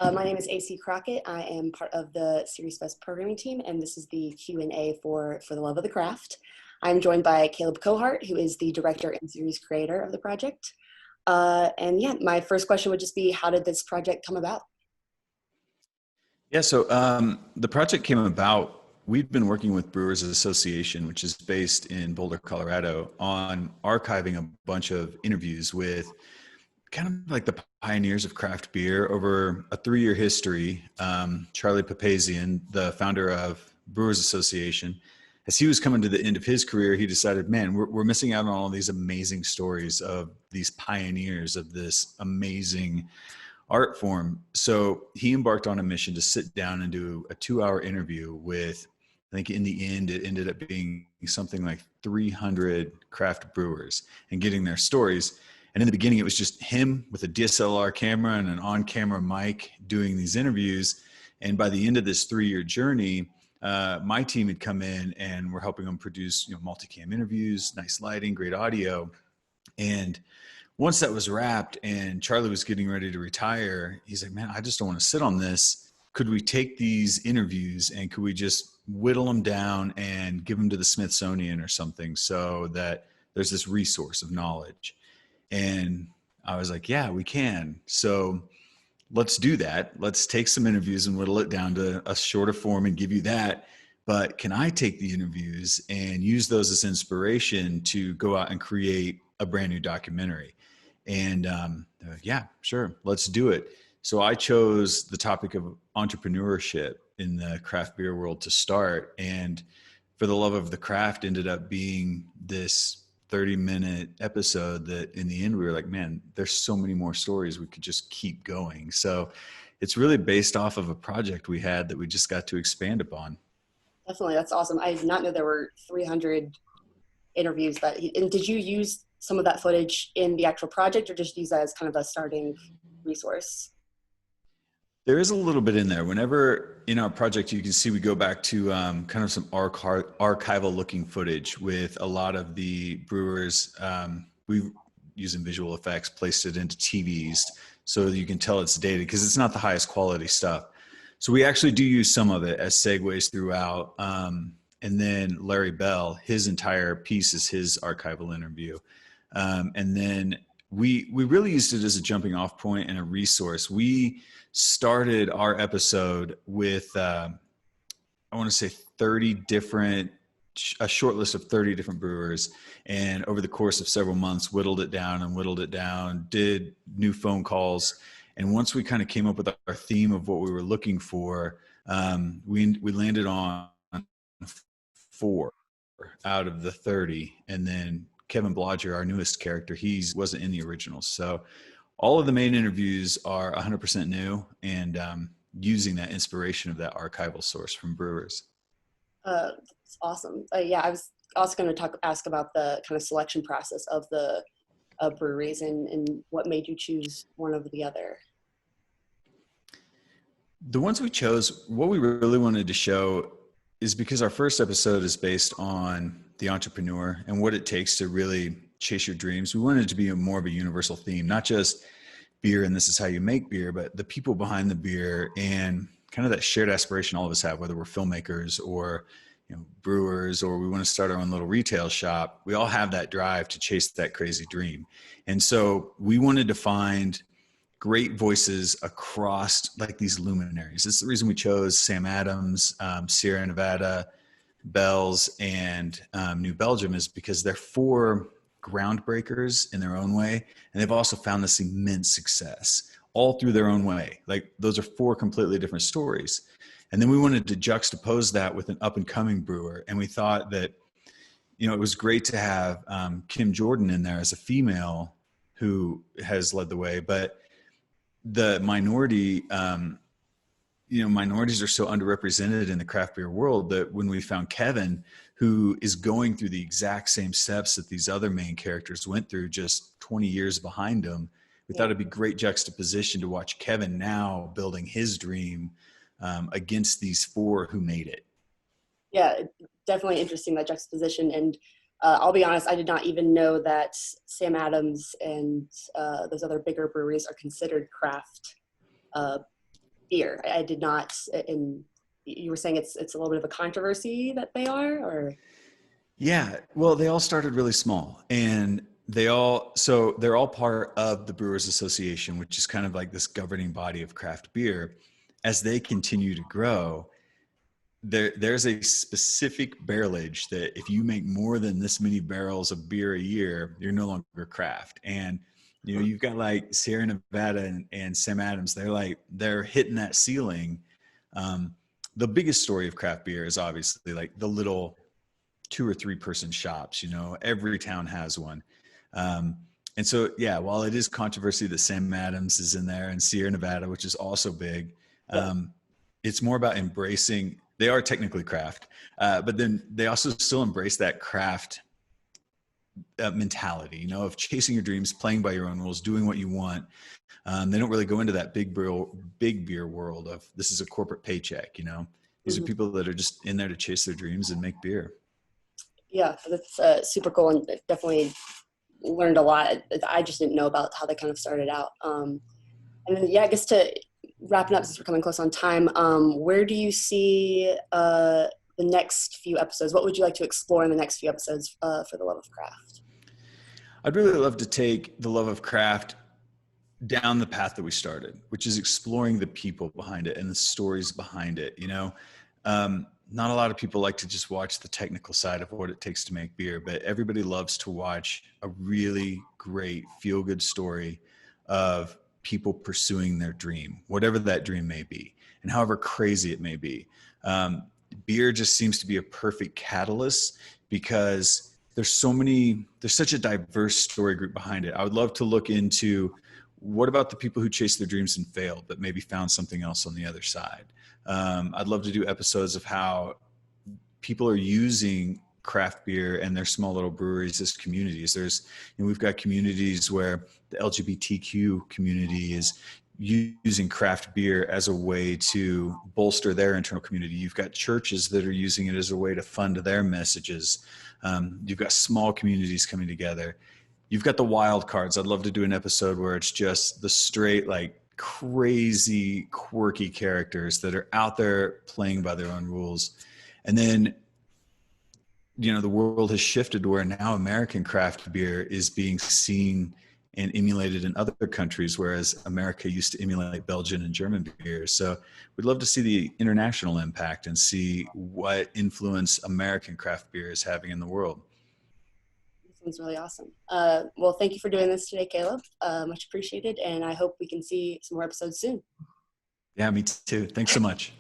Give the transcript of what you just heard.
My name is AC Crockett. I am part of the SeriesFest programming team, and this is the Q&A for the Love of the Craft. I'm joined by Caleb Cohart, who is the director and series creator of the project. And yeah, my first question would just be, how did this project come about? Yeah, so the project came about. We've been working with Brewers Association, which is based in Boulder, Colorado, on archiving a bunch of interviews with kind of like the pioneers of craft beer over a 3-year history. Charlie Papazian, the founder of Brewers Association, as he was coming to the end of his career, he decided, man, we're missing out on all these amazing stories of these pioneers of this amazing art form. So he embarked on a mission to sit down and do a 2-hour interview with, I think in the end, it ended up being something like 300 craft brewers and getting their stories. And in the beginning, it was just him with a DSLR camera and an on-camera mic doing these interviews. And by the end of this 3-year journey, my team had come in and we're helping them produce, multicam interviews, nice lighting, great audio. And once that was wrapped and Charlie was getting ready to retire, he's like, man, I just don't want to sit on this. Could we take these interviews and could we just whittle them down and give them to the Smithsonian or something so that there's this resource of knowledge? And I was like, yeah, we can. So let's do that. Let's take some interviews and whittle it down to a shorter form and give you that. But can I take the interviews and use those as inspiration to go out and create a brand new documentary? And yeah, sure, let's do it. So I chose the topic of entrepreneurship in the craft beer world to start. And For the Love of the Craft ended up being this 30-minute episode that in the end we were like, man, there's so many more stories we could just keep going. So it's really based off of a project we had that we just got to expand upon. Definitely, that's awesome. I did not know there were 300 interviews. And did you use some of that footage in the actual project or just use that as kind of a starting resource? There is a little bit in there. Whenever in our project, you can see we go back to kind of some archival looking footage with a lot of the brewers. We using visual effects, placed it into TVs so that you can tell it's dated because it's not the highest quality stuff. So we actually do use some of it as segues throughout. And then Larry Bell, his entire piece is his archival interview. And then we really used it as a jumping off point and a resource. We started our episode with, I want to say a short list of 30 different brewers. And over the course of several months, whittled it down, did new phone calls. And once we kind of came up with our theme of what we were looking for, we landed on 4 out of the 30. And then Kevin Blodger, our newest character, he wasn't in the original. So all of the main interviews are 100% new and using that inspiration of that archival source from brewers. That's awesome. Yeah, I was also going to ask about the kind of selection process of the breweries and what made you choose one over the other. The ones we chose, what we really wanted to show is because our first episode is based on the entrepreneur and what it takes to really chase your dreams. We wanted it to be more of a universal theme, not just beer and this is how you make beer, but the people behind the beer and kind of that shared aspiration all of us have, whether we're filmmakers or brewers or we want to start our own little retail shop. We all have that drive to chase that crazy dream. And so we wanted to find great voices across like these luminaries. That's the reason we chose Sam Adams, Sierra Nevada, Bell's, and New Belgium, is because they're 4 groundbreakers in their own way. And they've also found this immense success all through their own way. Like those are 4 completely different stories. And then we wanted to juxtapose that with an up and coming brewer. And we thought that, it was great to have Kim Jordan in there as a female who has led the way, but the minority, minorities are so underrepresented in the craft beer world that when we found Kevin, who is going through the exact same steps that these other main characters went through just 20 years behind him, we thought it'd be great juxtaposition to watch Kevin now building his dream against these 4 who made it. Yeah, definitely interesting, that juxtaposition. And I'll be honest, I did not even know that Sam Adams and those other bigger breweries are considered craft beer. I did not, and you were saying it's a little bit of a controversy that they are, or? Yeah, well, they all started really small, and they're all part of the Brewers Association, which is kind of like this governing body of craft beer. As they continue to grow, there's a specific barrelage that if you make more than this many barrels of beer a year, you're no longer craft. And you've got like Sierra Nevada and Sam Adams. They're hitting that ceiling. The biggest story of craft beer is obviously like the little 2 or 3 person shops. Every town has one. Um, and so, yeah, while it is controversy that Sam Adams is in there and Sierra Nevada, which is also big, Yeah. it's more about embracing. They are technically craft, but then they also still embrace that craft mentality, of chasing your dreams, playing by your own rules, doing what you want. They don't really go into that big beer world of this is a corporate paycheck. These are Mhm. people that are just in there to chase their dreams and make beer. Yeah, that's super cool, and definitely learned a lot. I just didn't know about how they kind of started out. And then, yeah, I guess to wrapping up, since we're coming close on time, where do you see the next few episodes? What would you like to explore in the next few episodes for the love of craft? I'd really love to take the love of craft down the path that we started, which is exploring the people behind it and the stories behind it. Not a lot of people like to just watch the technical side of what it takes to make beer, but everybody loves to watch a really great feel-good story of people pursuing their dream, whatever that dream may be, and however crazy it may be. Um, Beer just seems to be a perfect catalyst because there's such a diverse story group behind it. I would love to look into what about the people who chased their dreams and failed, but maybe found something else on the other side. I'd love to do episodes of how people are using craft beer and their small little breweries as communities. We've got communities where the LGBTQ community is using craft beer as a way to bolster their internal community. You've got churches that are using it as a way to fund their messages. You've got small communities coming together. You've got the wild cards. I'd love to do an episode where it's just the straight, like crazy, quirky characters that are out there playing by their own rules. And then, the world has shifted where now American craft beer is being seen and emulated in other countries, whereas America used to emulate Belgian and German beer. So we'd love to see the international impact and see what influence American craft beer is having in the world. This sounds really awesome. Well, thank you for doing this today, Caleb. Much appreciated, and I hope we can see some more episodes soon. Yeah, me too. Thanks so much.